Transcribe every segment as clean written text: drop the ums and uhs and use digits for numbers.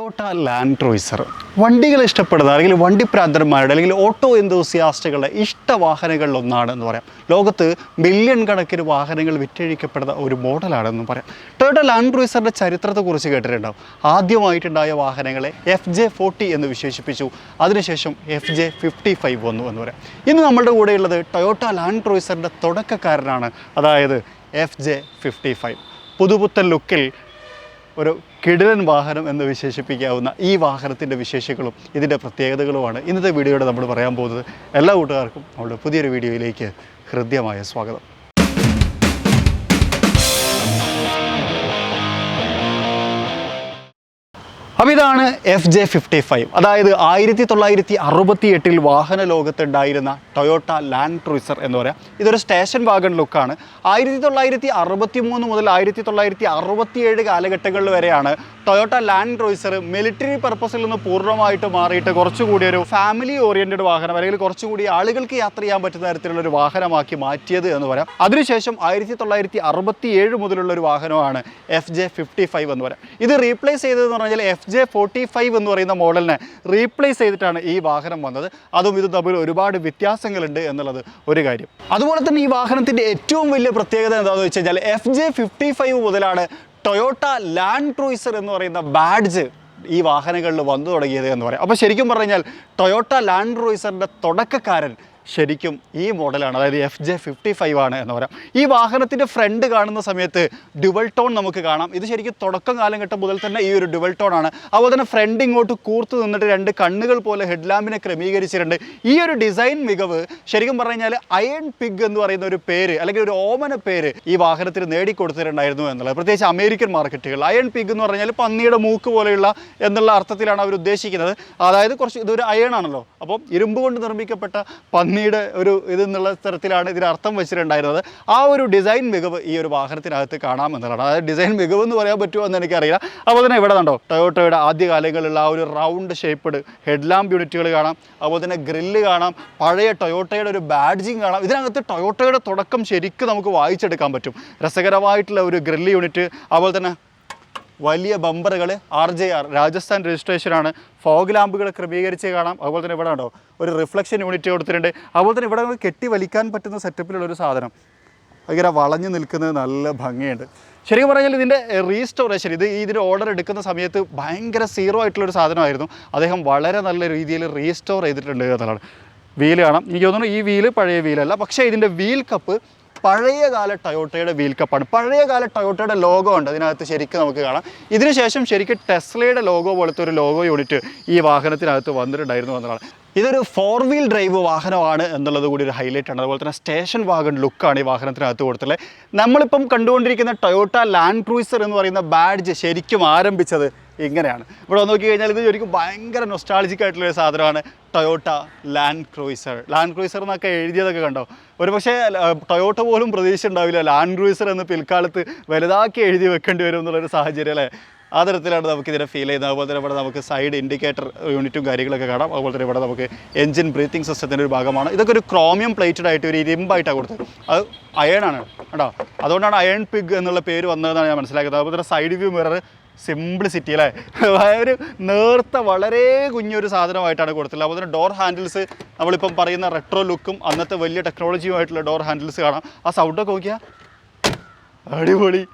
Toyota land cruiser വണ്ടികൾ ഇഷ്ടപ്പെടുന്ന അല്ലെങ്കിൽ വണ്ടിപ്രാന്തന്മാരുടെ അല്ലെങ്കിൽ ഓട്ടോ എന്തൂസിയാസ്റ്റുകളുടെ ഇഷ്ടവാഹനങ്ങളിലൊന്നാണ് എന്ന് പറയാം. ലോകത്ത് മില്യൺ കണക്കിന് വാഹനങ്ങൾ വിറ്റഴിക്കപ്പെടുന്ന ഒരു മോഡലാണെന്ന് പറയാം. ടൊയോട്ട ലാൻഡ് ക്രൂയിസറിൻ്റെ ചരിത്രത്തെക്കുറിച്ച് കേട്ടിട്ടുണ്ടാവും. ആദ്യമായിട്ടുണ്ടായ വാഹനങ്ങളെ FJ40 എന്ന് വിശേഷിപ്പിച്ചു. അതിനുശേഷം FJ55 വന്നു എന്ന് പറയാം. ഇന്ന് നമ്മളുടെ കൂടെയുള്ളത് ടൊയോട്ട ലാൻഡ് ക്രൂയിസറിൻ്റെ തുടക്കക്കാരനാണ്, അതായത് FJ55. പുതുപുത്തൻ ലുക്കിൽ ഒരു കിടിലൻ വാഹനം എന്ന് വിശേഷിപ്പിക്കാവുന്ന ഈ വാഹനത്തിൻ്റെ വിശേഷങ്ങളും ഇതിൻ്റെ പ്രത്യേകതകളുമാണ് ഇന്നത്തെ വീഡിയോയുടെ നമ്മൾ പറയാൻ പോകുന്നത്. എല്ലാ കൂട്ടുകാർക്കും നമ്മുടെ പുതിയൊരു വീഡിയോയിലേക്ക് ഹൃദ്യമായ സ്വാഗതം. അപ്പോൾ ഇതാണ് FJ55, അതായത് 1968 വാഹന ലോകത്തുണ്ടായിരുന്ന ടൊയോട്ട ലാൻഡ് ക്രൂയിസർ എന്ന് പറയാം. ഇതൊരു സ്റ്റേഷൻ വാഗൺ ലുക്കാണ്. 1963 മുതൽ 1967 കാലഘട്ടങ്ങളിൽ വരെയാണ് ടൊയോട്ട ലാൻഡ് ക്രൂയിസർ മിലിറ്ററി പർപ്പസിൽ നിന്ന് പൂർണ്ണമായിട്ട് മാറിയിട്ട് കുറച്ചുകൂടി ഒരു ഫാമിലി ഓറിയൻറ്റഡ് വാഹനം അല്ലെങ്കിൽ കുറച്ചുകൂടി ആളുകൾക്ക് യാത്ര ചെയ്യാൻ പറ്റുന്ന തരത്തിലുള്ളൊരു വാഹനമാക്കി മാറ്റിയത് എന്ന് പറയാം. അതിനുശേഷം 1967 മുതലുള്ള ഒരു വാഹനമാണ് FJ55 എന്ന് പറയാം. ഇത് റീപ്ലേസ് ചെയ്തതെന്ന് പറഞ്ഞാൽ FJ45 എന്ന് പറയുന്ന മോഡലിനെ റീപ്ലേസ് ചെയ്തിട്ടാണ് ഈ വാഹനം വന്നത്. അതും ഇതും തമ്മിൽ ഒരുപാട് വ്യത്യാസങ്ങളുണ്ട് എന്നുള്ളത് ഒരു കാര്യം. അതുപോലെ തന്നെ ഈ വാഹനത്തിൻ്റെ ഏറ്റവും വലിയ പ്രത്യേകത എന്താണെന്ന് വെച്ച് കഴിഞ്ഞാൽ FJ55 മുതലാണ് ടൊയോട്ട ലാൻഡ് ക്രൂയിസർ എന്ന് പറയുന്ന ബാഡ്ജ് ഈ വാഹനങ്ങളിൽ വന്നു തുടങ്ങിയത് എന്ന് പറയാം. അപ്പോൾ ശരിക്കും പറഞ്ഞു കഴിഞ്ഞാൽ ടൊയോട്ട ലാൻഡ് ക്രൂയിസറിൻ്റെ തുടക്കക്കാരൻ ശരിക്കും ഈ മോഡലാണ്, അതായത് FJ55 ആണ് എന്ന് പറയാം. ഈ വാഹനത്തിൻ്റെ ഫ്രണ്ട് കാണുന്ന സമയത്ത് ഡ്യുവൽ ടോൺ നമുക്ക് കാണാം. ഇത് ശരിക്കും തുടക്കം കാലഘട്ടം മുതൽ തന്നെ ഈ ഒരു ഡ്യുവൽ ടോൺ ആണ്. അതുപോലെ തന്നെ ഫ്രണ്ട് ഇങ്ങോട്ട് കൂർത്ത് നിന്നിട്ട് രണ്ട് കണ്ണുകൾ പോലെ ഹെഡ്ലാമ്പിനെ ക്രമീകരിച്ചിട്ടുണ്ട്. ഈ ഒരു ഡിസൈൻ മികവ് ശരിക്കും പറഞ്ഞു കഴിഞ്ഞാൽ അയൺ പിഗ് എന്ന് പറയുന്ന ഒരു പേര് അല്ലെങ്കിൽ ഒരു ഓമന പേര് ഈ വാഹനത്തിന് നേടിക്കൊടുത്തിട്ടുണ്ടായിരുന്നു എന്നുള്ളത്. പ്രത്യേകിച്ച് അമേരിക്കൻ മാർക്കറ്റുകൾ അയൺ പിഗ് എന്ന് പറഞ്ഞാൽ പന്നിയുടെ മൂക്ക് പോലെയുള്ള എന്നുള്ള അർത്ഥത്തിലാണ് അവർ ഉദ്ദേശിക്കുന്നത്. അതായത് കുറച്ച് ഇതൊരു അയൺ ആണല്ലോ, അപ്പം ഇരുമ്പ് കൊണ്ട് നിർമ്മിക്കപ്പെട്ട പന്നിയുടെ ഒരു ഇതെന്നുള്ള തരത്തിലാണ് ഇതിന് അർത്ഥം വെച്ചിട്ടുണ്ടായിരുന്നത്. ആ ഒരു ഡിസൈൻ മികവ് ഈ ഒരു വാഹനത്തിനകത്ത് കാണാമെന്നുള്ളതാണ്. അതായത് ഡിസൈൻ മികവ് എന്ന് പറയാൻ പറ്റുമോ എന്ന് എനിക്കറിയില്ല. അതുപോലെ തന്നെ ഇവിടെ കണ്ടോ ടൊയോട്ടയുടെ ആദ്യകാലങ്ങളിലുള്ള ആ ഒരു റൗണ്ട് ഷേപ്പ്ഡ് ഹെഡ്ലാമ്പ് യൂണിറ്റുകൾ കാണാം. അതുപോലെ തന്നെ ഗ്രില്ല് കാണാം, പഴയ ടൊയോട്ടയുടെ ഒരു ബാഡ്ജിങ് കാണാം. ഇതിനകത്ത് ടൊയോട്ടയുടെ തുടക്കം ശരിക്കും നമുക്ക് വായിച്ചെടുക്കാൻ പറ്റും. രസകരമായിട്ടുള്ള ഒരു ഗ്രില്ല് യൂണിറ്റ്, അതുപോലെ തന്നെ വലിയ ബമ്പറുകൾ, RJR രാജസ്ഥാൻ രജിസ്ട്രേഷനാണ്. ഫോഗ് ലാമ്പുകൾ ക്രമീകരിച്ച് കാണാം. അതുപോലെ തന്നെ ഇവിടെ ഉണ്ടോ ഒരു റിഫ്ലക്ഷൻ യൂണിറ്റ് കൊടുത്തിട്ടുണ്ട്. അതുപോലെ തന്നെ ഇവിടെ കെട്ടി വലിക്കാൻ പറ്റുന്ന സെറ്റപ്പിലുള്ളൊരു സാധനം ഭയങ്കര വളഞ്ഞു നിൽക്കുന്നത് നല്ല ഭംഗിയുണ്ട്. ശരിക്കും പറഞ്ഞാൽ ഇതിൻ്റെ റീസ്റ്റോറേഷൻ ഇതിൻ്റെ ഓർഡർ എടുക്കുന്ന സമയത്ത് ഭയങ്കര സീറോ ആയിട്ടുള്ളൊരു സാധനമായിരുന്നു. അദ്ദേഹം വളരെ നല്ല രീതിയിൽ റീസ്റ്റോർ ചെയ്തിട്ടുണ്ട് എന്നുള്ളതാണ്. വീല് കാണാം. എനിക്ക് തോന്നുന്നു ഈ വീല് പഴയ വീലല്ല, പക്ഷേ ഇതിൻ്റെ വീൽ കപ്പ് പഴയകാല ടൊയോട്ടയുടെ വീൽ കപ്പാണ്. പഴയകാല ടൊയോട്ടയുടെ ലോഗോ ഉണ്ട് അതിനകത്ത് ശരിക്കും നമുക്ക് കാണാം. ഇതിനുശേഷം ശരിക്കും ടെസ്ലയുടെ ലോഗോ പോലത്തെ ഒരു ലോഗോ യൂണിറ്റ് ഈ വാഹനത്തിനകത്ത് വന്നിട്ടുണ്ടായിരുന്നു എന്നതാണ്. ഇതൊരു 4 വീൽ ഡ്രൈവ് വാഹനമാണ് എന്നുള്ളത് കൂടി ഒരു ഹൈലൈറ്റ് ആണ്. അതുപോലെ തന്നെ സ്റ്റേഷൻ വാഗൺ ലുക്കാണ് ഈ വാഹനത്തിനകത്ത് കൊടുത്തിട്ടുള്ളത്. നമ്മളിപ്പം കണ്ടുകൊണ്ടിരിക്കുന്ന ടൊയോട്ട ലാൻഡ് ക്രൂയിസർ എന്ന് പറയുന്ന ബാഡ്ജ് ശരിക്കും ആരംഭിച്ചത് ഇങ്ങനെയാണ്. ഇവിടെ നോക്കി കഴിഞ്ഞാൽ ഇത് ശരിക്കും ഭയങ്കര നൊസ്റ്റാൾജിക് ആയിട്ടുള്ളൊരു സാധനമാണ് Toyota land cruiser. Land cruiser എന്നൊക്കെ എഴുതിയതൊക്കെ കണ്ടോ, ഒരു പക്ഷേ ടൊയോട്ട പോലും പ്രതീക്ഷിച്ചിട്ടുണ്ടാവില്ല ലാൻഡ് ക്രൂയിസർ എന്ന് പിൽക്കാലത്ത് വലുതാക്കി എഴുതി വെക്കേണ്ടി വരും എന്നുള്ളൊരു സാഹചര്യം അല്ലേ. ആ തരത്തിലാണ് നമുക്കിതിനെ ഫീൽ ചെയ്യുന്നത്. അതുപോലെ തന്നെ ഇവിടെ നമുക്ക് സൈഡ് ഇൻഡിക്കേറ്റർ യൂണിറ്റും കാര്യങ്ങളൊക്കെ കാണാം. അതുപോലെ തന്നെ ഇവിടെ നമുക്ക് എൻജിൻ ബ്രീത്തിങ് സിസ്റ്റത്തിൻ്റെ ഒരു ഭാഗമാണ്. ഇതൊക്കെ ഒരു ക്രോമിയം പ്ലേറ്റഡ് ആയിട്ട് ഒരു ഇരുമ്പായിട്ടാണ് കൊടുത്തത്. അത് അയണാണ് കേട്ടോ, അതുകൊണ്ടാണ് അയൺ പിഗ് എന്നുള്ള പേര് വന്നതെന്നാണ് ഞാൻ മനസ്സിലാക്കുന്നത്. അതുപോലെ തന്നെ സൈഡ് വ്യൂ മിറർ സിംപ്ലിസിറ്റി അല്ലേ, ഒരു നേർത്ത വളരെ കുഞ്ഞൊരു സാധനമായിട്ടാണ് കൊടുത്തിട്ടുള്ളത്. അതുപോലെ തന്നെ ഡോർ ഹാൻഡിൽസ് നമ്മളിപ്പം പറയുന്ന റെട്രോ ലുക്കും അന്നത്തെ വലിയ ടെക്നോളജിയുമായിട്ടുള്ള ഡോർ ഹാൻഡിൽസ് കാണാം. ആ സൗണ്ടൊക്കെ നോക്കിയാൽ അടിപൊളി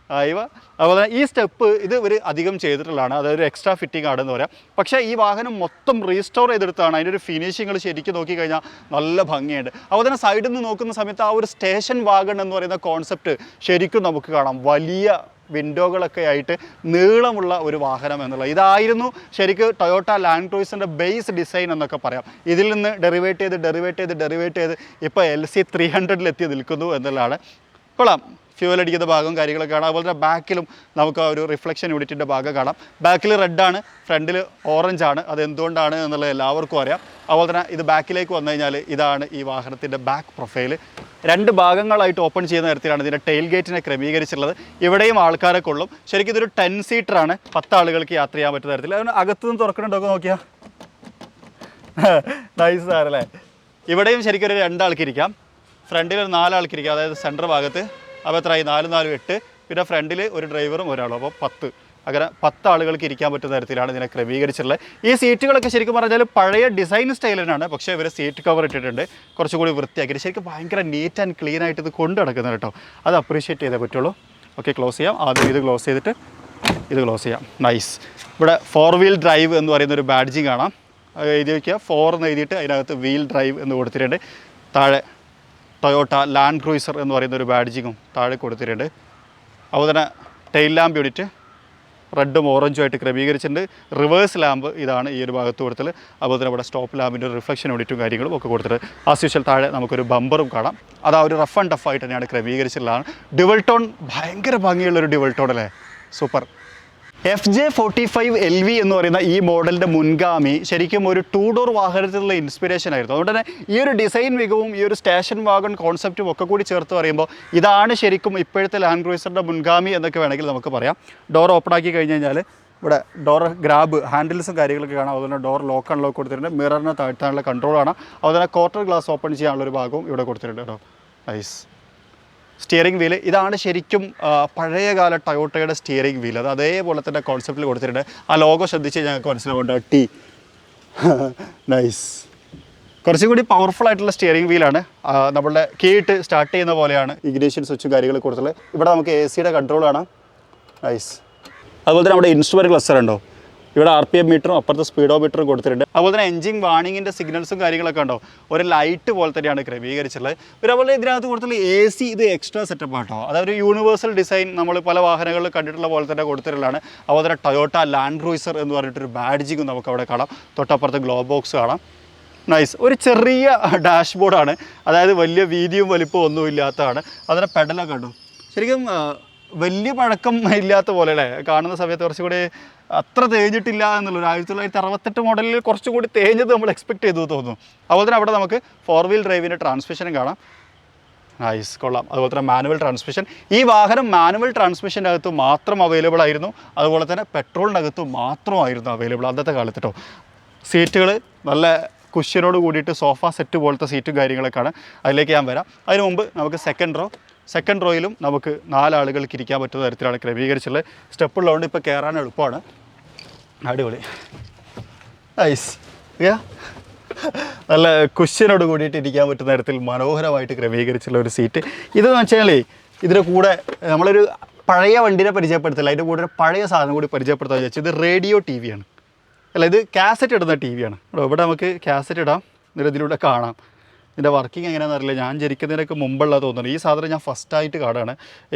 ആയിവ. അതുപോലെ തന്നെ ഈ സ്റ്റെപ്പ് ഇത് ഒരു അധികം ചെയ്തിട്ടുള്ളതാണ്, അതൊരു എക്സ്ട്രാ ഫിറ്റിംഗ് ആണെന്ന് പറയാം. പക്ഷേ ഈ വാഹനം മൊത്തം റീസ്റ്റോർ ചെയ്തെടുത്താണ്. അതിൻ്റെ ഒരു ഫിനിഷിങ്ങൾ ശരിക്കും നോക്കിക്കഴിഞ്ഞാൽ നല്ല ഭംഗിയുണ്ട്. അതുപോലെ തന്നെ സൈഡിൽ നിന്ന് നോക്കുന്ന സമയത്ത് ആ ഒരു സ്റ്റേഷൻ വാഗൺ എന്ന് പറയുന്ന കോൺസെപ്റ്റ് ശരിക്കും നമുക്ക് കാണാം. വലിയ വിൻഡോകളൊക്കെ ആയിട്ട് നീളമുള്ള ഒരു വാഹനം എന്നുള്ളത് ഇതായിരുന്നു ശരിക്കും ടൊയോട്ട ലാൻഡ് ക്രൂയിസറിൻ്റെ ബേസ് ഡിസൈൻ എന്നൊക്കെ പറയാം. ഇതിൽ നിന്ന് ഡെറിവേറ്റ് ചെയ്ത് ഇപ്പോൾ LC300 എത്തി നിൽക്കുന്നു എന്നുള്ളതാണ്. കൊള്ളാം. ഫ്യൂവൽ അടിക്കുന്ന ഭാഗവും കാര്യങ്ങളൊക്കെ കാണാം. അതുപോലെ തന്നെ ബാക്കിലും നമുക്ക് ആ ഒരു റിഫ്ലക്ഷൻ യൂണിറ്റിൻ്റെ ഭാഗം കാണാം. ബാക്കിൽ റെഡാണ്, ഫ്രണ്ടിൽ ഓറഞ്ചാണ്. അത് എന്തുകൊണ്ടാണ് എന്നുള്ളത് എല്ലാവർക്കും അറിയാം. അതുപോലെ തന്നെ ഇത് ബാക്കിലേക്ക് വന്നു കഴിഞ്ഞാൽ ഇതാണ് ഈ വാഹനത്തിൻ്റെ ബാക്ക് പ്രൊഫൈല്. 2 ഭാഗങ്ങളായിട്ട് ഓപ്പൺ ചെയ്യുന്ന തരത്തിലാണ് ഇതിൻ്റെ ടെയിൽ ഗേറ്റിനെ ക്രമീകരിച്ചിട്ടുള്ളത്. ഇവിടെയും ആൾക്കാരെ കൊള്ളും. ശരിക്കും ഇതൊരു 10 സീറ്ററാണ്, 10 ആളുകൾക്ക് യാത്ര ചെയ്യാൻ പറ്റുന്ന തരത്തിൽ. അതുകൊണ്ട് അകത്തുനിന്ന് തുറക്കണുണ്ടൊക്കെ നോക്കിയാൽ നൈസ് ആണല്ലേ. ഇവിടെയും ശരിക്കും ഒരു 2 ആൾക്ക് ഇരിക്കാം, ഫ്രണ്ടിൽ ഒരു 4 ആൾക്ക് ഇരിക്കാം, അതായത് സെൻറ്റർ ഭാഗത്ത്. അപ്പോൾ എത്രയായി 4 4 8, പിന്നെ ഫ്രണ്ടിൽ ഒരു ഡ്രൈവറും ഒരാളും, അപ്പോൾ 10. അങ്ങനെ 10 ആളുകൾക്ക് ഇരിക്കാൻ പറ്റുന്ന തരത്തിലാണ് ഇതിനെ ക്രമീകരിച്ചിട്ടുള്ളത്. ഈ സീറ്റുകളൊക്കെ ശരിക്കും പറഞ്ഞാൽ പഴയ ഡിസൈൻ സ്റ്റൈലിനാണ്, പക്ഷേ ഇവർ സീറ്റ് കവർ ഇട്ടിട്ടുണ്ട്, കുറച്ചുകൂടി വൃത്തിയാക്കിയിട്ട് ശരിക്കും ഭയങ്കര നീറ്റ് ആൻഡ് ക്ലീൻ ആയിട്ട് ഇത് കൊണ്ട് നടക്കുന്നത് കേട്ടോ. അത് അപ്രീഷിയേറ്റ് ചെയ്തേ പറ്റുള്ളൂ. ഓക്കെ, ക്ലോസ് ചെയ്യാം. ആദ്യം ഇത് ക്ലോസ് ചെയ്തിട്ട് ഇത് ക്ലോസ് ചെയ്യാം. നൈസ്. ഇവിടെ 4 വീൽ ഡ്രൈവ് എന്ന് പറയുന്ന ഒരു ബാഡ്ജിങ് കാണാം. എഴുതി വയ്ക്കുക 4 എന്ന് എഴുതിയിട്ട് അതിനകത്ത് വീൽ ഡ്രൈവ് എന്ന് കൊടുത്തിട്ടുണ്ട്. താഴെ ടൊയോട്ട ലാൻഡ് ക്രൂയിസർ എന്ന് പറയുന്ന ഒരു ബാഡ്ജിങ്ങും താഴെ കൊടുത്തിട്ടുണ്ട്. അതുപോലെ തന്നെ ടെയിൽ ലാമ്പ് യൂണിറ്റ് റെഡും ഓറഞ്ചും ആയിട്ട് ക്രമീകരിച്ചിട്ടുണ്ട്. റിവേഴ്സ് ലാമ്പ് ഇതാണ് ഈ ഒരു ഭാഗത്ത് കൊടുത്തത്. അതുപോലെ തന്നെ ഇവിടെ സ്റ്റോപ്പ് ലാമ്പിൻ്റെ ഒരു റിഫ്ലക്ഷൻ യൂണിറ്റും കാര്യങ്ങളും ഒക്കെ കൊടുത്തിട്ട് ആസ് യൂഷ്വൽ താഴെ നമുക്കൊരു ബമ്പറും കാണാം. അത് ആ ഒരു റഫ് ആൻഡ് ടഫ് ആയിട്ട് തന്നെയാണ് ക്രമീകരിച്ചിട്ടുള്ളതാണ്. ഡ്യുവൽ ടോൺ, ഭയങ്കര ഭംഗിയുള്ളൊരു ഡ്യുവൽ ടോൺ അല്ലേ, സൂപ്പർ. FJ45LV എന്ന് പറയുന്ന ഈ മോഡലിൻ്റെ മുൻഗാമി ശരിക്കും ഒരു 2 ഡോർ വാഹനത്തിലുള്ള ഇൻസ്പിറേഷൻ ആയിരുന്നു. അതുകൊണ്ട് തന്നെ ഈ ഒരു ഡിസൈൻ മികവും ഈ ഒരു സ്റ്റേഷൻ വാഗൺ കോൺസെപ്റ്റും ഒക്കെ കൂടി ചേർത്ത് പറയുമ്പോൾ ഇതാണ് ശരിക്കും ഇപ്പോഴത്തെ ലാൻഡ് ക്രൂയിസറിൻ്റെ മുൻഗാമി എന്നൊക്കെ വേണമെങ്കിൽ നമുക്ക് പറയാം. ഡോർ ഓപ്പൺ ആക്കി കഴിഞ്ഞ് കഴിഞ്ഞാൽ ഇവിടെ ഡോർ ഗ്രാബ് ഹാൻഡിൽസും കാര്യങ്ങളൊക്കെ കാണാം. അതുപോലെ ഡോർ ലോക്ക് അൺലോക്ക് കൊടുത്തിട്ടുണ്ട്. മിററിനെ താഴ്ത്താനുള്ള കൺട്രോളാണ്. അതുപോലെ തന്നെ ക്വാർട്ടർ ഗ്ലാസ് ഓപ്പൺ ചെയ്യാനുള്ളൊരു ഭാഗവും ഇവിടെ കൊടുത്തിട്ടുണ്ട് കേട്ടോ. നൈസ്. സ്റ്റിയറിംഗ് വീല് ഇതാണ് ശരിക്കും പഴയകാല ടൊയോട്ടയുടെ സ്റ്റിയറിംഗ് വീൽ. അത് അതേപോലെ തന്നെ കോൺസെപ്റ്റിൽ കൊടുത്തിട്ടുണ്ട്. ആ ലോഗോ ശ്രദ്ധിച്ച് ഞങ്ങൾക്ക് മനസ്സിലാവുന്നുണ്ട്, ടി. നൈസ്. കുറച്ചും കൂടി പവർഫുൾ ആയിട്ടുള്ള സ്റ്റിയറിംഗ് വീലാണ്. നമ്മളുടെ കീയിട്ട് സ്റ്റാർട്ട് ചെയ്യുന്ന പോലെയാണ് ഇഗ്നിഷൻ സ്വിച്ചും കാര്യങ്ങൾ കൊടുത്തിട്ടുള്ളത്. ഇവിടെ നമുക്ക് AC കൺട്രോൾ കാണാം. നൈസ്. അതുപോലെ തന്നെ നമ്മുടെ ഇൻസ്ട്രുമെൻറ്റ് ക്ലസ്റ്റർ ഉണ്ടോ, ഇവിടെ RPM മീറ്ററും അപ്പുറത്ത് സ്പീഡോ മീറ്ററും കൊടുത്തിട്ടുണ്ട്. അതുപോലെ തന്നെ എൻജിൻ വാണിങ്ങിൻ്റെ സിഗ്നൽസും കാര്യങ്ങളൊക്കെ ഉണ്ടോ, ഒരു ലൈറ്റ് പോലെ തന്നെയാണ് ക്രമീകരിച്ചിട്ടുള്ളത്. പിന്നെ അതുപോലെ ഇതിനകത്ത് കൊടുത്തുള്ള AC ഇത് എക്സ്ട്രാ സെറ്റപ്പ് ആട്ടോ. അതൊരു യൂണിവേഴ്സൽ ഡിസൈൻ നമ്മൾ പല വാഹനങ്ങളിൽ കണ്ടിട്ടുള്ള പോലെ തന്നെ കൊടുത്തിട്ടുള്ളതാണ്. അതുപോലെ തന്നെ ടൊയോട്ട ലാൻഡ് ക്രൂയിസർ എന്ന് പറഞ്ഞിട്ടൊരു ബാഡ്ജിങ്ങും നമുക്ക് അവിടെ കാണാം. തൊട്ടപ്പുറത്ത് ഗ്ലോ ബോക്സ് കാണാം. നൈസ്. ഒരു ചെറിയ ഡാഷ്ബോർഡാണ്, അതായത് വലിയ വീതിയും വലിപ്പവും ഒന്നും ഇല്ലാത്തതാണ്. അതിൻ്റെ പെഡലൊക്കെ കണ്ടു, ശരിക്കും വലിയ പഴക്കം ഇല്ലാത്ത പോലെ അല്ലേ കാണുന്ന സമയത്ത്. കുറച്ചുകൂടി അത്ര തേഞ്ഞിട്ടില്ല എന്നുള്ളൊരു 1968 മോഡലിൽ കുറച്ചും കൂടി തേഞ്ഞത് നമ്മൾ എക്സ്പെക്ട് ചെയ്തു തോന്നുന്നു. അതുപോലെ തന്നെ അവിടെ നമുക്ക് 4 വീൽ ഡ്രൈവിൻ്റെ ട്രാൻസ്മിഷനും കാണാം. നൈസ്, കൊള്ളാം. അതുപോലെ തന്നെ മാനുവൽ ട്രാൻസ്മിഷൻ. ഈ വാഹനം മാനുവൽ ട്രാൻസ്മിഷൻ്റെ അകത്ത് മാത്രം അവൈലബിൾ ആയിരുന്നു. അതുപോലെ തന്നെ പെട്രോളിനകത്ത് മാത്രമായിരുന്നു അവൈലബിൾ അന്നത്തെ കാലത്ത് കേട്ടോ. സീറ്റുകൾ നല്ല കുഷ്യനോട് കൂടിയിട്ട് സോഫ സെറ്റ് പോലത്തെ സീറ്റും കാര്യങ്ങളൊക്കെയാണ്. അതിലേക്ക് ഞാൻ വരാം. അതിന് മുമ്പ് നമുക്ക് സെക്കൻഡ് റോയിലും നമുക്ക് 4 ആളുകൾക്ക് ഇരിക്കാൻ പറ്റുന്ന തരത്തിലാണ് ക്രമീകരിച്ചുള്ളത്. സ്റ്റെപ്പുള്ളതുകൊണ്ട് ഇപ്പോൾ കയറാൻ എളുപ്പമാണ്. അടിപൊളി. നൈസ്. നല്ല കുഷ്യനോട് കൂടിയിട്ട് ഇരിക്കാൻ പറ്റുന്ന തരത്തിൽ മനോഹരമായിട്ട് ക്രമീകരിച്ചുള്ള ഒരു സീറ്റ്. ഇതെന്ന് വെച്ചാൽ ഇതിൻ്റെ കൂടെ നമ്മളൊരു പഴയ വണ്ടിനെ പരിചയപ്പെടുത്തില്ല, അതിൻ്റെ കൂടെ ഒരു പഴയ സാധനം കൂടി പരിചയപ്പെടുത്താൻ വിചാരിച്ചു. ഇത് റേഡിയോ TV ആണ്, അല്ല ഇത് കാസറ്റ് ഇടുന്ന TV ആണ്. ഇവിടെ നമുക്ക് കാസറ്റ് ഇടാം, ഇതിലൂടെ കാണാം. ഇതിൻ്റെ വർക്കിംഗ് എങ്ങനെയാണെന്ന് അറിയില്ല, ഞാൻ ജനിക്കുന്നതിനൊക്കെ മുമ്പുള്ള തോന്നുന്നു. ഈ സാധനം ഞാൻ ഫസ്റ്റായിട്ട് കാണുകയാണ്.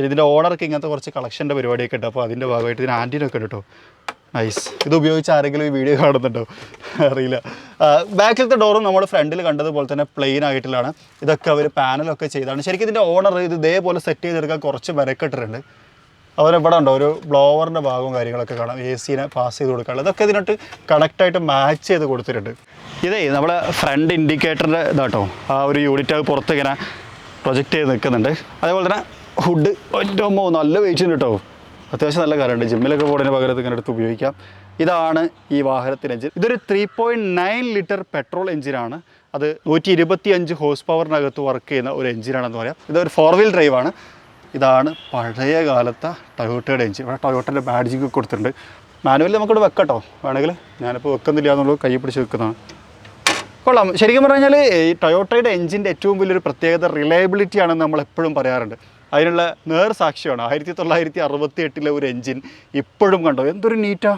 ഇതിൻ്റെ ഓണർക്ക് ഇങ്ങനത്തെ കുറച്ച് കളക്ഷൻ്റെ പരിപാടിയൊക്കെ ഉണ്ട്. അപ്പോൾ അതിൻ്റെ ഭാഗമായിട്ട് ഇതിന് ആൻറ്റിനൊക്കെ ഉണ്ട് കേട്ടോ. നൈസ്. ഇത് ഉപയോഗിച്ച് ആരെങ്കിലും ഈ വീഡിയോ കാണുന്നുണ്ടോ അറിയില്ല. ബാക്കിലത്തെ ഡോറും നമ്മൾ ഫ്രണ്ടിൽ കണ്ടതുപോലെ തന്നെ പ്ലെയിൻ ആയിട്ടുള്ളതാണ്. ഇതൊക്കെ അവർ പാനലൊക്കെ ചെയ്താണ്. ശരിക്കും ഇതിൻ്റെ ഓണർ ഇത് ഇതേപോലെ സെറ്റ് ചെയ്തെടുക്കാൻ കുറച്ച് മെനക്കെട്ടിട്ടുണ്ട്. അതുപോലെ ഇവിടെ ഉണ്ടോ ഒരു ബ്ലോവറിൻ്റെ ഭാഗവും കാര്യങ്ങളൊക്കെ കാണാം. AC പാസ് ചെയ്ത് കൊടുക്കാനുള്ളത് ഇതൊക്കെ ഇതിനോട്ട് കണക്റ്റായിട്ട് മാച്ച് ചെയ്ത് കൊടുത്തിട്ടുണ്ട്. ഇതേ നമ്മളെ ഫ്രണ്ട് ഇൻഡിക്കേറ്ററിൻ്റെ ഇതാട്ടോ, ആ ഒരു യൂണിറ്റ് അത് പുറത്ത് ഇങ്ങനെ പ്രൊജക്റ്റ് ചെയ്ത് നിൽക്കുന്നുണ്ട്. അതേപോലെ തന്നെ ഹുഡ് ഒറ്റമ്മോ നല്ല വെയിറ്റ് ഉണ്ട് കേട്ടോ, അത്യാവശ്യം നല്ല കാര്യമുണ്ട്. ജിമ്മിലൊക്കെ പോകുന്നതിന് പകരത്ത് ഇങ്ങനെ എടുത്ത് ഉപയോഗിക്കാം. ഇതാണ് ഈ വാഹനത്തിൻ്റെ എഞ്ചിൻ. ഇതൊരു 3.9 ലിറ്റർ പെട്രോൾ എഞ്ചിനാണ്. അത് 125 ഹോഴ്സ് പവറിനകത്ത് വർക്ക് ചെയ്യുന്ന ഒരു എഞ്ചിനാണെന്ന് പറയാം. ഇതൊരു 4 വീൽ ഡ്രൈവാണ്. ഇതാണ് പഴയ കാലത്തെ ടൊയോട്ടയുടെ എഞ്ചിൻ. ഇവിടെ ടൊയോട്ടയുടെ ബാഡ്ജിങ് കൊടുത്തിട്ടുണ്ട്. മാനുവൽ നമുക്കിവിടെ വെക്കട്ടോ വേണമെങ്കിൽ, ഞാനിപ്പോൾ വെക്കുന്നില്ല എന്നുള്ളത് കൈ പിടിച്ച് വെക്കുന്നതാണ്. കൊള്ളാം. ശരിക്കും പറഞ്ഞു കഴിഞ്ഞാൽ ഈ ടൊയോട്ടയുടെ എഞ്ചിൻ്റെ ഏറ്റവും വലിയൊരു പ്രത്യേകത റിലയബിലിറ്റി ആണെന്ന് നമ്മൾ എപ്പോഴും പറയാറുണ്ട്. അതിനുള്ള നേർസാക്ഷ്യമാണ് 1968 ഒരു എഞ്ചിൻ ഇപ്പോഴും കണ്ടോ എന്തൊരു നീറ്റാ.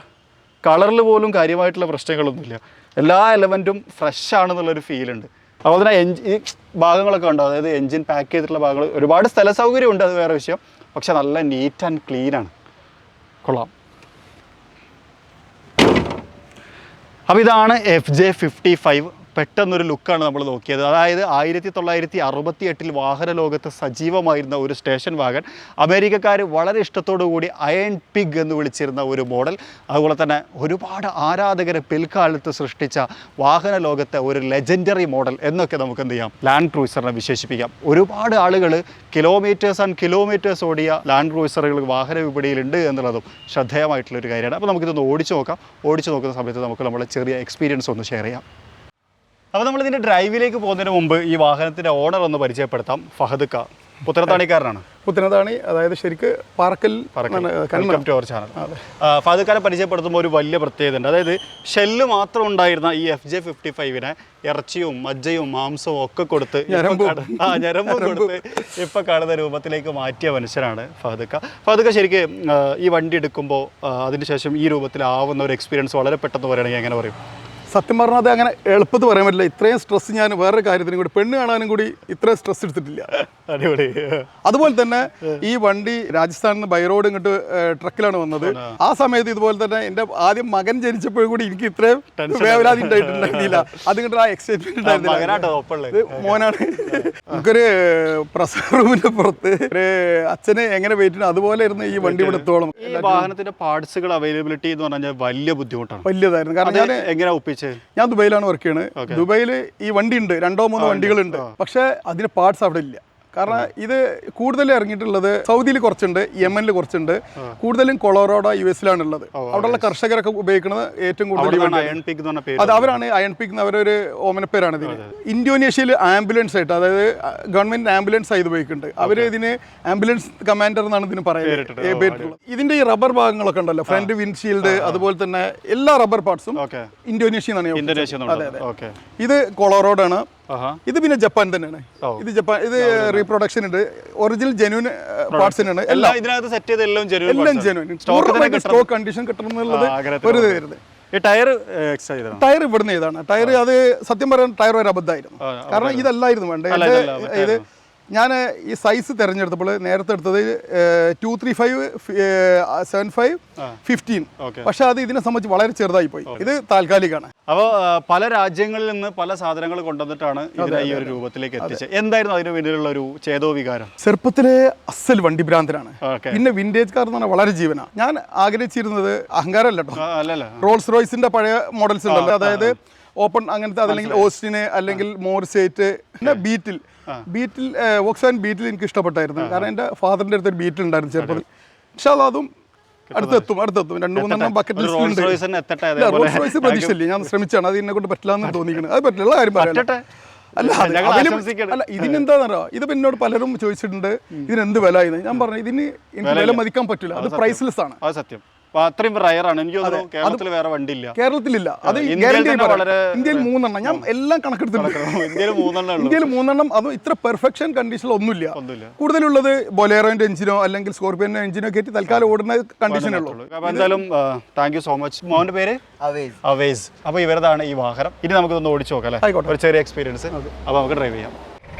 കളറിൽ പോലും കാര്യമായിട്ടുള്ള പ്രശ്നങ്ങളൊന്നുമില്ല. എല്ലാ എലമെൻറ്റും ഫ്രഷ് ആണെന്നുള്ളൊരു ഫീലുണ്ട്. അതുപോലെ തന്നെ ഈ ഭാഗങ്ങളൊക്കെ ഉണ്ടോ, അതായത് എൻജിൻ പാക്ക് ചെയ്തിട്ടുള്ള ഭാഗങ്ങൾ, ഒരുപാട് സ്ഥല സൗകര്യമുണ്ട്, അത് വേറെ വിഷയം. പക്ഷെ നല്ല നീറ്റ് ആൻഡ് ക്ലീനാണ്. കൊള്ളാം. അപ്പോൾ ഇതാണ് FJ55. പെട്ടെന്നൊരു ലുക്കാണ് നമ്മൾ നോക്കിയത്. അതായത് 1968 വാഹന ലോകത്ത് സജീവമായിരുന്ന ഒരു സ്റ്റേഷൻ വാഗൺ. അമേരിക്കക്കാർ വളരെ ഇഷ്ടത്തോടു കൂടി അയൺ പിഗ് എന്ന് വിളിച്ചിരുന്ന ഒരു മോഡൽ. അതുപോലെ തന്നെ ഒരുപാട് ആരാധകരെ പിൽക്കാലത്ത് സൃഷ്ടിച്ച വാഹന ലോകത്തെ ഒരു ലെജൻഡറി മോഡൽ എന്നൊക്കെ നമുക്ക് എന്ത് ചെയ്യാം, ലാൻഡ് ക്രൂയിസറിനെ വിശേഷിപ്പിക്കാം. ഒരുപാട് ആളുകൾ കിലോമീറ്റേഴ്സ് ആൻഡ് കിലോമീറ്റേഴ്സ് ഓടിയ ലാൻഡ് ക്രൂയിസറുകൾ വാഹന വിപണിയിലുണ്ട് എന്നുള്ളതും ശ്രദ്ധേയമായിട്ടുള്ളൊരു കാര്യമാണ്. അപ്പോൾ നമുക്കിതൊന്ന് ഓടിച്ചു നോക്കാം. ഓടിച്ചു നോക്കുന്ന സമയത്ത് നമുക്ക് നമ്മളെ ചെറിയ എക്സ്പീരിയൻസ് ഒന്ന് ഷെയർ ചെയ്യാം. അപ്പോൾ നമ്മളിതിൻ്റെ ഡ്രൈവിലേക്ക് പോകുന്നതിന് മുമ്പ് ഈ വാഹനത്തിൻ്റെ ഓണർ ഒന്ന് പരിചയപ്പെടുത്താം. ഫഹദ് ക. പുത്തനത്താണിക്കാരനാണ്. പുത്തനത്താണി, അതായത് ശരിക്ക് പാറക്കൽ ചാനൽ. ഫാദുക്കാരെ പരിചയപ്പെടുത്തുമ്പോൾ ഒരു വലിയ പ്രത്യേകത ഉണ്ട്. അതായത് ഷെല്ല് മാത്രം ഉണ്ടായിരുന്ന ഈ FJ55-നെ ഇറച്ചിയും മജ്ജയും മാംസവും ഒക്കെ കൊടുത്ത് ഞരമ്പും കൊടുത്ത് ഇപ്പം കാണുന്ന രൂപത്തിലേക്ക് മാറ്റിയ മനുഷ്യനാണ് ഫാദുക്ക. ഫാദുക്ക ശരിക്ക് ഈ വണ്ടി എടുക്കുമ്പോൾ അതിനുശേഷം ഈ രൂപത്തിലാവുന്ന ഒരു എക്സ്പീരിയൻസ് വളരെ പെട്ടെന്ന് പറയുകയാണെങ്കിൽ എങ്ങനെ പറയും? സത്യം പറഞ്ഞാൽ അത് അങ്ങനെ എളുപ്പത്തിൽ പറയാൻ പറ്റില്ല. ഇത്രയും സ്ട്രെസ് ഞാൻ വേറൊരു കാര്യത്തിനും കൂടി, പെണ്ണ് കാണാനും കൂടി ഇത്രയും സ്ട്രെസ് എടുത്തിട്ടില്ല. അടിപൊളി. അതുപോലെ തന്നെ ഈ വണ്ടി രാജസ്ഥാനിൽ നിന്ന് ബൈ റോഡ് ഇങ്ങോട്ട് ട്രക്കിലാണ് വന്നത്. ആ സമയത്ത് ഇതുപോലെ തന്നെ എൻ്റെ ആദ്യം മകൻ ജനിച്ചപ്പോഴും കൂടി എനിക്ക് ഇത്രയും വേവലാതി ഉണ്ടായിട്ടുണ്ടായിരുന്നില്ല. അതിങ്ങോട്ട് ആ എക്സൈറ്റ്മെന്റ് ഉണ്ടായിരുന്നില്ല. മോനാണ്. നമുക്കൊരു പ്രസവ റൂമിന്റെ പുറത്ത് ഒരു അച്ഛന് എങ്ങനെ വെയിറ്റ് അതുപോലെ ഇരുന്ന് ഈ വണ്ടി ഇവിടെ എത്തോളം. ഈ വാഹനത്തിന്റെ പാർട്സുകൾ അവൈലബിലിറ്റി എന്ന് പറഞ്ഞാൽ വലിയ ബുദ്ധിമുട്ടാണ്. വലിയതായിരുന്നു. കാരണം ഞാൻ എങ്ങനെ ഒപ്പിച്ച്, ഞാൻ ദുബൈയിലാണ് വർക്ക് ചെയ്യുന്നത്. ദുബൈയിൽ ഈ വണ്ടി ഉണ്ട്, 2-3 വണ്ടികളുണ്ട്. പക്ഷെ അതിന് പാർട്സ് അവിടെ ഇല്ല. കാരണം ഇത് കൂടുതൽ ഇറങ്ങിയിട്ടുള്ളത് സൗദിയിൽ കുറച്ചുണ്ട്, യമനിൽ കുറച്ചുണ്ട്, കൂടുതലും കൊളോറാഡോ US ഉള്ളത്. അവിടെയുള്ള കർഷകരൊക്കെ ഉപയോഗിക്കുന്നത് ഏറ്റവും കൂടുതൽ അത് അവരാണ്. അയൺ പീക്ക് അവരൊരു ഓമനപ്പേരാണ് ഇതിന്. ഇന്തോനേഷ്യയിൽ ആംബുലൻസ് ആയിട്ട്, അതായത് ഗവൺമെന്റ് ആംബുലൻസ് ആയി ഉപയോഗിക്കുന്നുണ്ട്. അവർ ഇതിന് ആംബുലൻസ് കമാൻഡർ എന്നാണ് ഇതിന് പറയുന്നത്. ഇതിന്റെ ഈ റബ്ബർ ഭാഗങ്ങളൊക്കെ ഉണ്ടല്ലോ, ഫ്രണ്ട് വിൻഡ്ഷീൽഡ്, അതുപോലെ തന്നെ എല്ലാ റബ്ബർ പാർട്സും ഇന്തോനേഷ്യ എന്നാണ്. ഇത് കൊളോറാഡോ ആണ്. ഇത് പിന്നെ ജപ്പാൻ തന്നെയാണ്. ഇത് ജപ്പാൻ, ഇത് റീപ്രൊഡക്ഷൻ ഉണ്ട്. ഒറിജിനൽ ജെന്യൂൻ പാർട്സിനാണ് എല്ലാം ജെന്യൂൻ. സ്റ്റോക്ക് കണ്ടീഷൻ കിട്ടണമെന്നുള്ളത് ഒരു ഇതായിരുന്നു. ടയർ ഇവിടുന്ന് ഇതാണ് ടയർ. അത് സത്യം പറയാൻ ടയർ ഒരു അബദ്ധമായിരുന്നു. കാരണം ഇതല്ലായിരുന്നു വേണ്ടത്. ഇത് ഞാൻ ഈ സൈസ് തിരഞ്ഞെടുത്തപ്പോൾ നേരത്തെ എടുത്തത് 235, 75, 15. പക്ഷെ അത് ഇതിനെ സംബന്ധിച്ച് വളരെ ചെറുതായി പോയി. ഇത് താൽക്കാലികമാണ്. അപ്പോൾ പല രാജ്യങ്ങളിൽ നിന്ന് പല സാധനങ്ങൾ കൊണ്ടുവന്നിട്ടാണ് ഇതിനെ ഈ ഒരു രൂപത്തിലേക്ക് എത്തിച്ചത്. എന്തായിരുന്നു അതിന് പിന്നിലുള്ള ഒരു ചേതോ വികാരം? ചെറുപ്പത്തിലെ അസൽ വണ്ടി ഭ്രാന്തനാണ്. പിന്നെ വിന്റേജ് കാർ എന്ന് പറഞ്ഞാൽ വളരെ ജീവനാണ്. ഞാൻ ആഗ്രഹിച്ചിരുന്നത്, അഹങ്കാരമല്ല കേട്ടോ, റോൾസ് റോയ്സിന്റെ പഴയ മോഡൽസ് ഉണ്ടല്ലോ, അതായത് ഓപ്പൺ അങ്ങനത്തെ, അതല്ലെങ്കിൽ ഓസ്റ്റിന്, അല്ലെങ്കിൽ മോർസേറ്റ്, പിന്നെ ബീറ്റിൽ വോക്സ്വാഗൻ ബീറ്റിൽ എനിക്ക് ഇഷ്ടപ്പെട്ടായിരുന്നു. കാരണം എൻ്റെ ഫാദറിൻ്റെ അടുത്തൊരു ബീറ്റിൽ ഉണ്ടായിരുന്നു ചെറുപ്പത്തിൽ. പക്ഷേ അതും അടുത്തെത്തും 2-3 ബക്കറ്റ് ലിസ്റ്റിലുണ്ട്. റോൾസ് റോയ്സ് പ്രതീക്ഷയില്ല, ഞാൻ ശ്രമിച്ചാണ്. അത് എന്നെ കൊണ്ട് പറ്റില്ല എന്ന് തോന്നിക്കുന്നത്. അത് പറ്റില്ല കാര്യം പറയാം. അല്ല ഇതിനെന്താണെന്നറിയോ, ഇത് എന്നോട് പലരും ചോദിച്ചിട്ടുണ്ട് ഇതിനെന്ത് വില ആയിരുന്നു. ഞാൻ പറഞ്ഞു ഇതിന് എനിക്ക് വില മതിക്കാൻ പറ്റില്ല, അത് പ്രൈസ്ലെസ് ആണ്. സത്യം. അത്രയും റയറാണ്. എനിക്ക് തോന്നുന്നു കേരളത്തിൽ വേറെ വണ്ടിയില്ല. കേരളത്തിലില്ല. അത് ഇന്ത്യയിൽ 3 ഞാൻ എല്ലാം കണക്കെടുത്തിട്ടുണ്ട്. ഇന്ത്യയിൽ 3 അതും ഇത്ര പെർഫെക്ഷൻ കണ്ടീഷനിൽ ഒന്നുമില്ല. കൂടുതലുള്ളത് ബൊലേറോന്റെ എഞ്ചിനോ അല്ലെങ്കിൽ സ്കോർപിയോന്റെ എഞ്ചിനോ കയറ്റി തൽക്കാലം ഓടുന്ന കണ്ടീഷനുള്ളൂ. എന്തായാലും താങ്ക് യു സോ മച്ച്. മോന്റെ പേര് അവേസ്. അപ്പൊ ഇവരതാണ് ഈ വാഹനം. ഇനി നമുക്കൊന്ന് ഓടിച്ചു നോക്കാം അല്ലേ, ഒരു ചെറിയ എക്സ്പീരിയൻസ്. അപ്പൊ നമുക്ക് ഡ്രൈവ് ചെയ്യാം.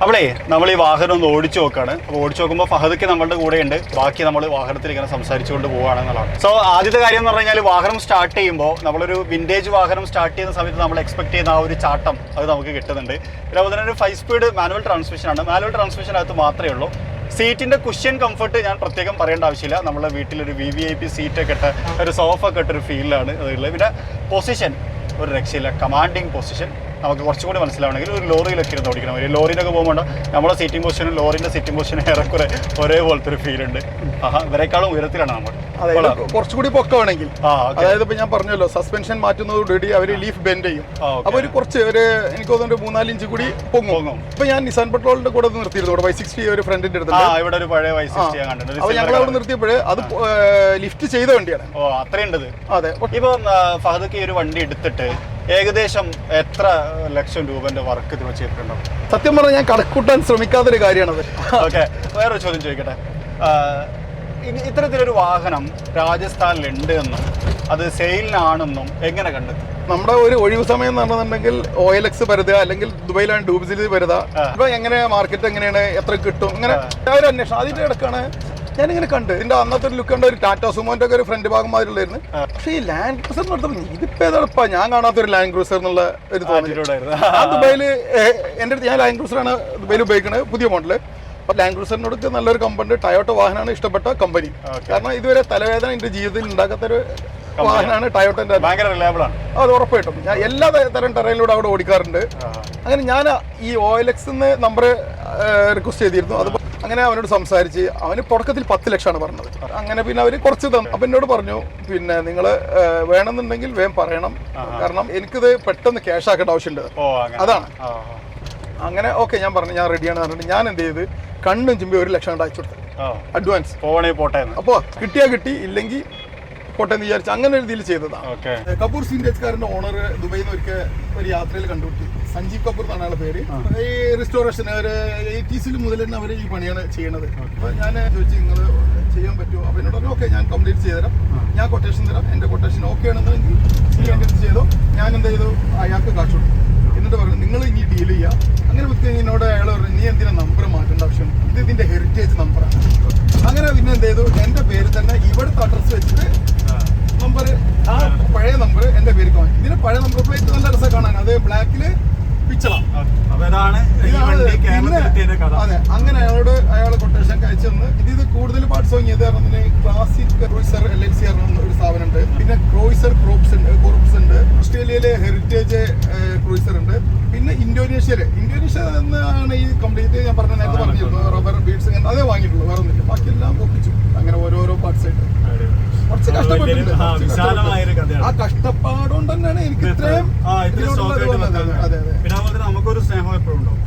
അവിടേ നമ്മൾ ഈ വാഹനം ഒന്ന് ഓടിച്ചു നോക്കുകയാണ്. അപ്പോൾ ഓടിച്ചു നോക്കുമ്പോൾ ഫഹദൊക്കെ നമ്മളുടെ കൂടെ ഉണ്ട്. ബാക്കി നമ്മൾ വാഹനത്തിൽ ഇങ്ങനെ സംസാരിച്ചുകൊണ്ട് പോവുകയാണെന്നുള്ളതാണ്. സോ ആദ്യത്തെ കാര്യം എന്ന് പറഞ്ഞു കഴിഞ്ഞാൽ, വാഹനം സ്റ്റാർട്ട് ചെയ്യുമ്പോൾ നമ്മളൊരു വിൻറ്റേജ് വാഹനം സ്റ്റാർട്ട് ചെയ്യുന്ന സമയത്ത് നമ്മൾ എക്സ്പെക്ട് ചെയ്യുന്ന ആ ഒരു ചാട്ടം അത് നമുക്ക് കിട്ടുന്നുണ്ട്. അതുപോലെ തന്നെ ഒരു 5 സ്പീഡ് മാനുവൽ ട്രാൻസ്മിഷനാണ്. മാനുവൽ ട്രാൻസ്മിഷനകത്ത് മാത്രമേ ഉള്ളൂ. സീറ്റിൻ്റെ കുഷ്യൻ കംഫർട്ട് ഞാൻ പ്രത്യേകം പറയേണ്ട ആവശ്യമില്ല. നമ്മുടെ വീട്ടിലൊരു VVIP സീറ്റൊക്കെ ഇട്ട ഒരു സോഫ ഒക്കെ ഇട്ടൊരു ഫീലാണ് അതുള്ളത്. പിന്നെ പൊസിഷൻ ഒരു രക്ഷയില്ല, കമാൻഡിങ് പൊസിഷൻ. നമുക്ക് കുറച്ചും കൂടി മനസ്സിലാവണമെങ്കിൽ ഒരു ലോറിയിലൊക്കെ ഇരുന്ന് ഓടിക്കണം. ഒരു ലോറിയിലൊക്കെ പോകുമ്പോൾ നമ്മുടെ സീറ്റിംഗ് പൊസിഷനും ലോറിൻ്റെ സീറ്റിംഗ് പൊസിഷനും ഏറെക്കുറെ ഒരേപോലത്തെ ഒരു ഫീൽ ഉണ്ട്. ഇവരെക്കാളും ഉയരത്തിലാണ് നമ്മൾ. കുറച്ചുകൂടി പൊക്കമാണെങ്കിൽ, അതായത് ഇപ്പൊ ഞാൻ പറഞ്ഞല്ലോ, സസ്പെൻഷൻ മാറ്റുന്നതോടുകൂടി അവർ ലീഫ് ബെൻഡ് ചെയ്യും. അപ്പൊ ഒരു എനിക്ക് തോന്നുന്നു 3-4 ഇഞ്ച് കൂടി പൊങ്ങും. ഇപ്പൊ ഞാൻ നിസാൻ പെട്രോളിന്റെ കൂടെ നിർത്തിയിരുന്നു. ഇവിടെ 560 ഒരു ഫ്രണ്ടിന്റെ അടുത്ത് ഇവിടെ ഒരു പഴയ 560 കണ്ടിട്ടുണ്ട്. അപ്പൊ ഞങ്ങൾ അവിടെ നിർത്തിയപ്പോഴേ അത് ലിഫ്റ്റ് ചെയ്ത വണ്ടിയാണ്. അത്രയുണ്ടത്. അതെ. ഇപ്പൊ ഫഹദൊക്കെ ഈ ഒരു വണ്ടി എടുത്തിട്ട് ഏകദേശം എത്ര ലക്ഷം രൂപന്റെ വർക്ക് ഇതിന് ചെയ്തിട്ടുണ്ടാവും? സത്യം പറഞ്ഞാൽ ഞാൻ കണക്കൂട്ടാൻ ശ്രമിക്കാത്തൊരു കാര്യമാണത്. ഓക്കെ, വേറൊരു ചോദ്യം ചോദിക്കട്ടെ. ഇത്തരത്തിലൊരു വാഹനം രാജസ്ഥാനിലുണ്ട് എന്നും അത് സെയിലിനാണെന്നും എങ്ങനെ കണ്ടെത്തും? നമ്മുടെ ഒരു ഒഴിവ് സമയം എന്ന് പറഞ്ഞിട്ടുണ്ടെങ്കിൽ OLX പരുതുക, അല്ലെങ്കിൽ ദുബൈയിലാണ് ഡൂബ്സിൽ പരുതുക. ഇപ്പൊ എങ്ങനെ മാർക്കറ്റ് എങ്ങനെയാണ്, എത്ര കിട്ടും, ഇങ്ങനെ ഒരു അന്വേഷണം. അതിന്റെ ഇടക്കാണ് ഞാനിങ്ങനെ കണ്ട് ഇതിന്റെ അന്നത്തെ ഒരു ലുക്ക് ഉണ്ട്. ഒരു ടാറ്റ സുമോന്റെ ഒക്കെ ഒരു ഫ്രണ്ട് ഭാഗം മാതിരിയുള്ളായിരുന്നു. പക്ഷേ ഈ ലാൻഡ് ക്രൂസർ നടത്തുമ്പോൾ ഇതിപ്പോ ഏതാ ഞാൻ കാണാത്തൊരു ലാൻഡ് ക്രൂസർ എന്നുള്ള ഒരു തോന്നലുണ്ടായിരുന്നു. ആ ദുബൈയിൽ എൻ്റെ അടുത്ത് ഞാൻ ലാൻഡ് ക്രൂസറാണ് ദുബൈയിൽ ഉപയോഗിക്കുന്നത്, പുതിയ മോഡല്. അപ്പോൾ ലാൻഡ് ക്രൂസറിനോട് നല്ലൊരു കമ്പനി, ടയോട്ട വാഹനമാണ് ഇഷ്ടപ്പെട്ട കമ്പനി. കാരണം ഇതുവരെ തലവേദന എൻ്റെ ജീവിതത്തിൽ ഉണ്ടാക്കാത്തൊരു വാഹനമാണ് ടയോട്ടൻ്റെ. ഭയങ്കര റിലയബിൾ ആണ് അത് ഉറപ്പായിട്ടും. ഞാൻ എല്ലാ തരം ടെറയിലൂടെ അവിടെ ഓടിക്കാറുണ്ട്. അങ്ങനെ ഞാൻ ഈ OLX നമ്പർ റിക്വസ്റ്റ് ചെയ്തിരുന്നു. അത് അങ്ങനെ അവനോട് സംസാരിച്ച് അവന് തുടക്കത്തിൽ 10 ലക്ഷമാണ് പറഞ്ഞത്. അങ്ങനെ പിന്നെ അവർ കുറച്ച് തന്നു. അപ്പം എന്നോട് പറഞ്ഞു, പിന്നെ നിങ്ങൾ വേണമെന്നുണ്ടെങ്കിൽ വേഗം പറയണം, കാരണം എനിക്കിത് പെട്ടെന്ന് ക്യാഷ് ആക്കേണ്ട ആവശ്യമുണ്ട്. അതാണ്. അങ്ങനെ ഓക്കെ ഞാൻ പറഞ്ഞു ഞാൻ റെഡിയാണ് പറഞ്ഞിട്ട് ഞാൻ എന്ത് ചെയ്ത് കണ്ണും ചിമ്പി 1 ലക്ഷം കൊണ്ട് അയച്ചു കൊടുത്തു അഡ്വാൻസ്. പോട്ടെ. അപ്പോൾ കിട്ടിയാൽ കിട്ടി, ഇല്ലെങ്കിൽ പോട്ടെ എന്ന് വിചാരിച്ചു അങ്ങനെ ഒരു രീതിയിൽ ചെയ്തതാണ്. കപൂർ സിൻറ്റേജ് കാറിന്റെ ഓണർ ദുബൈയിൽ നിന്ന് ഒരു യാത്രയിൽ കണ്ടുപിടി, സഞ്ജീവ് കപൂർ എന്നാണ് ആളുടെ പേര്. ഈ റിസ്റ്റോറേഷൻ ഒരു 80s മുതൽ തന്നെ അവർ ഈ പണിയാണ് ചെയ്യണത്. അപ്പോൾ ഞാൻ ചോദിച്ചു നിങ്ങൾ ചെയ്യാൻ പറ്റുമോ? അപ്പോൾ എന്നോട് പറഞ്ഞു ഓക്കെ ഞാൻ കംപ്ലീറ്റ് ചെയ്തുതരാം, ഞാൻ കൊട്ടേഷൻ തരാം, എൻ്റെ കൊട്ടേഷൻ ഓക്കെ ആണെന്നെങ്കിൽ ചെയ്യേണ്ടത് ചെയ്തോ. ഞാൻ എന്ത് ചെയ്തു, അയാൾക്ക് കാശ് കൊടുത്തു. എന്നിട്ട് പറഞ്ഞു നിങ്ങൾ ഇനി ഡീൽ ചെയ്യുക. അങ്ങനെ വ്യക്തി എന്നോട് അയാൾ പറഞ്ഞു നീ എന്തിനാ നമ്പർ മാറ്റേണ്ട ആവശ്യം, ഇത് ഇതിൻ്റെ ഹെറിറ്റേജ് നമ്പറാണ്. അങ്ങനെ പിന്നെ എന്ത് ചെയ്തു, എൻ്റെ പേര് തന്നെ ഇവിടുത്തെ അഡ്രസ്സ് വെച്ചിട്ട് നമ്പർ, ആ പഴയ നമ്പർ എൻ്റെ പേര് വാങ്ങി. ഇതിന് പഴയ നമ്പർ പ്ലേറ്റ് നല്ല രസം കാണാൻ, അത് ബ്ലാക്കിൽ പിച്ചളാം. അതെ, അങ്ങനെ അയാൾ കൊട്ടേഷൻ അയച്ചു തന്ന് ഇത് കൂടുതൽ പാർട്സ് വാങ്ങിയത് കാരണം ക്ലാസിക് ക്രൂയിസർ LLC ഒരു സ്ഥാപനമുണ്ട്, പിന്നെ ക്രൂയിസർ ക്രോപ്സ് ഉണ്ട്, ഓസ്ട്രേലിയയിലെ ഹെറിറ്റേജ് ക്രൂയിസർ ഉണ്ട്, പിന്നെ ഇന്തോനേഷ്യ എന്നാണ് ഈ കംപ്ലീറ്റ് ഞാൻ പറഞ്ഞ നേരത്തെ പറഞ്ഞിരുന്നു റബ്ബർ ബീഡ്സ് അതേ വാങ്ങിയിട്ടുള്ളൂ, വേറെ ഒന്നുമില്ല. ബാക്കിയെല്ലാം ഒപ്പിച്ചു അങ്ങനെ ഓരോരോ പാർട്സ് ആയിട്ട്. കുറച്ച് കഷ്ടപ്പെട്ടിട്ടുണ്ട്. ആ കഷ്ടപ്പാടുകൊണ്ട് തന്നെയാണ് എനിക്ക് ഇത്രയും നമുക്കൊരു സ്നേഹം എപ്പോഴും ഉണ്ടാവും.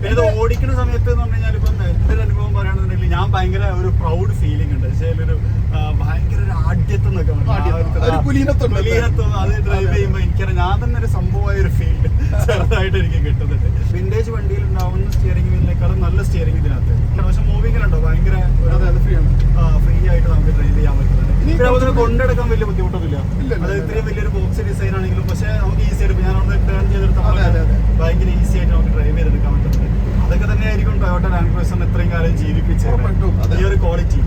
പിന്നെ ഇത് ഓടിക്കുന്ന സമയത്ത് എന്ന് പറഞ്ഞു കഴിഞ്ഞാൽ ഇപ്പം എൻ്റെ ഒരു അനുഭവം പറയുകയാണെന്നുണ്ടെങ്കിൽ ഞാൻ ഭയങ്കര ഒരു പ്രൗഡ് ഫീലിംഗ് ഉണ്ട്. പക്ഷേ ഒരു ഭയങ്കര ഒരു ആഢ്യത്വം എന്നൊക്കെ അത് ഡ്രൈവ് ചെയ്യുമ്പോൾ എനിക്കറിയാം ഞാൻ തന്നെ ഒരു സംഭവമായ ഒരു ഫീൽ ചെറുതായിട്ട് എനിക്ക് കിട്ടുന്നുണ്ട്. വിന്റേജ് വണ്ടിയിൽ ഉണ്ടാവുന്ന സ്റ്റിയറിംഗ് വീലിനേക്കാളും നല്ല സ്റ്റിയറിംഗ് ഇതിനകത്ത്. പക്ഷെ മൂവിങ്ങിലുണ്ടോ ഭയങ്കര ഫ്രീ ആയിട്ട് നമുക്ക് ഡ്രൈവ് ചെയ്യാൻ പറ്റുന്നുണ്ട്. പിന്നെ അതുപോലെ കൊണ്ടെടുക്കാൻ വലിയ ബുദ്ധിമുട്ടൊന്നുമില്ല. അത് ഇത്രയും വലിയൊരു ബോക്സ് ഡിസൈൻ ആണെങ്കിലും പക്ഷേ നമുക്ക് ഈസി ആയിട്ട് ഞാൻ അവിടെ ടേൺ ചെയ്തെടുത്താൽ ഭയങ്കര ഈസി ആയിട്ട് നമുക്ക് ഡ്രൈവ് ചെയ്തെടുക്കാൻ പറ്റുന്നുണ്ട്. അതൊക്കെ തന്നെയായിരിക്കും ടൊയോട്ട ലാൻഡ് ക്രൂസറിന് ഇത്രയും കാലം ജീവിപ്പിച്ചത്, ഈ ഒരു ക്വാളിറ്റി.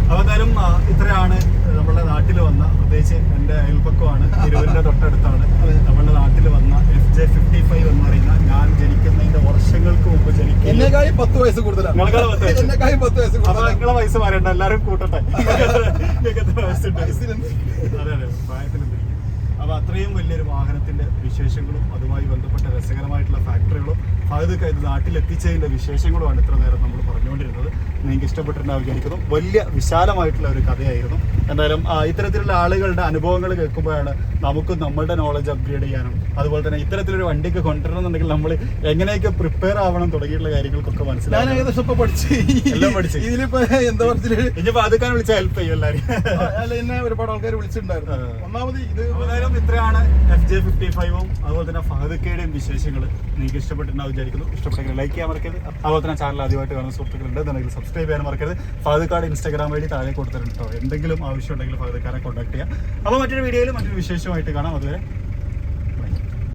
അപ്പോൾ എന്തായാലും ഇത്രയാണ് നമ്മുടെ നാട്ടിൽ വന്ന, പ്രത്യേകിച്ച് എൻ്റെ അയൽപ്പക്കമാണ്, തിരൂരിൻ്റെ തൊട്ടടുത്താണ് നമ്മുടെ നാട്ടിൽ വന്ന FJ55 എന്ന് പറയുന്ന ഞാൻ ജനിക്കുന്നതിന്റെ വർഷങ്ങൾക്ക് മുമ്പ് എന്നേക്കാളും 10 വയസ്സ് കൂടുതലാണ്. അപ്പൊ നിങ്ങളെ വയസ്സ് മാറേണ്ട, എല്ലാവരും കൂട്ടട്ടെ. അതെ പ്രായത്തിലെന്തിരിക്കും. അപ്പോൾ അത്രയും വലിയൊരു വാഹനത്തിന്റെ വിശേഷങ്ങളും അതുമായി ബന്ധപ്പെട്ട രസകരമായിട്ടുള്ള ഫാക്ടറികളും ഫഹദ് ഇത് നാട്ടിലെത്തിച്ചതിന്റെ വിശേഷങ്ങളുമാണ് ഇത്ര നേരം നമ്മൾ പറഞ്ഞുകൊണ്ടിരുന്നത്. നിങ്ങൾക്ക് ഇഷ്ടപ്പെട്ടിട്ടുണ്ടാവും വിചാരിക്കുന്നു. വലിയ വിശാലമായിട്ടുള്ള ഒരു കഥയായിരുന്നു. എന്തായാലും ഇത്തരത്തിലുള്ള ആളുകളുടെ അനുഭവങ്ങൾ കേൾക്കുമ്പോഴാണ് നമുക്ക് നമ്മളുടെ നോളജ് അപ്ഗ്രേഡ് ചെയ്യാനും അതുപോലെ തന്നെ ഇത്തരത്തിലൊരു വണ്ടിക്ക് കൊണ്ടുവരണമെന്നുണ്ടെങ്കിൽ നമ്മൾ എങ്ങനെയൊക്കെ പ്രിപ്പയർ ആവണം തുടങ്ങിയിട്ടുള്ള കാര്യങ്ങൾക്കൊക്കെ മനസ്സിലായി. എല്ലാം പഠിച്ചു. ഇനിയിപ്പോൾ അതൊക്കെ വിളിച്ചാൽ ഹെൽപ്പ് ചെയ്യും എല്ലാവരും. എന്നെ ഒരുപാട് ആൾക്കാർ വിളിച്ചിട്ടുണ്ടായിരുന്നു. ഒന്നാമത് ഇത് എന്തായാലും ഇത്രയാണ് FJ55ഉം അതുപോലെ തന്നെ ഫഹദ്ക്കയുടെയും വിശേഷങ്ങൾ. നിങ്ങൾക്ക് ഇഷ്ടപ്പെട്ടിട്ടുണ്ടാവും വിചാരിക്കുന്നു. ഇഷ്ടപ്പെട്ടെങ്കിൽ ലൈക്ക് ചെയ്യാൻ മറക്കരുത്. അതുപോലെ തന്നെ ചാനൽ ആദ്യമായിട്ട് കാണുന്ന സുഹൃത്തുക്കളുണ്ട് എന്നുണ്ടെങ്കിൽ സബ്സ്ക്രൈബ് ചെയ്യാൻ മറക്കരുത്. ഫഹദ്ക്കാട് Instagram വഴി താഴെ കൊടുത്തിട്ടുണ്ട് കേട്ടോ. എന്തെങ്കിലും ആവശ്യം ഉണ്ടെങ്കിൽ ഫഹദ്ക്കാരെ കോൺടാക്ട് ചെയ്യാം. അപ്പോൾ മറ്റൊരു വീഡിയോയിൽ മറ്റൊരു വിശേഷമായിട്ട് കാണാം. അതുവരെ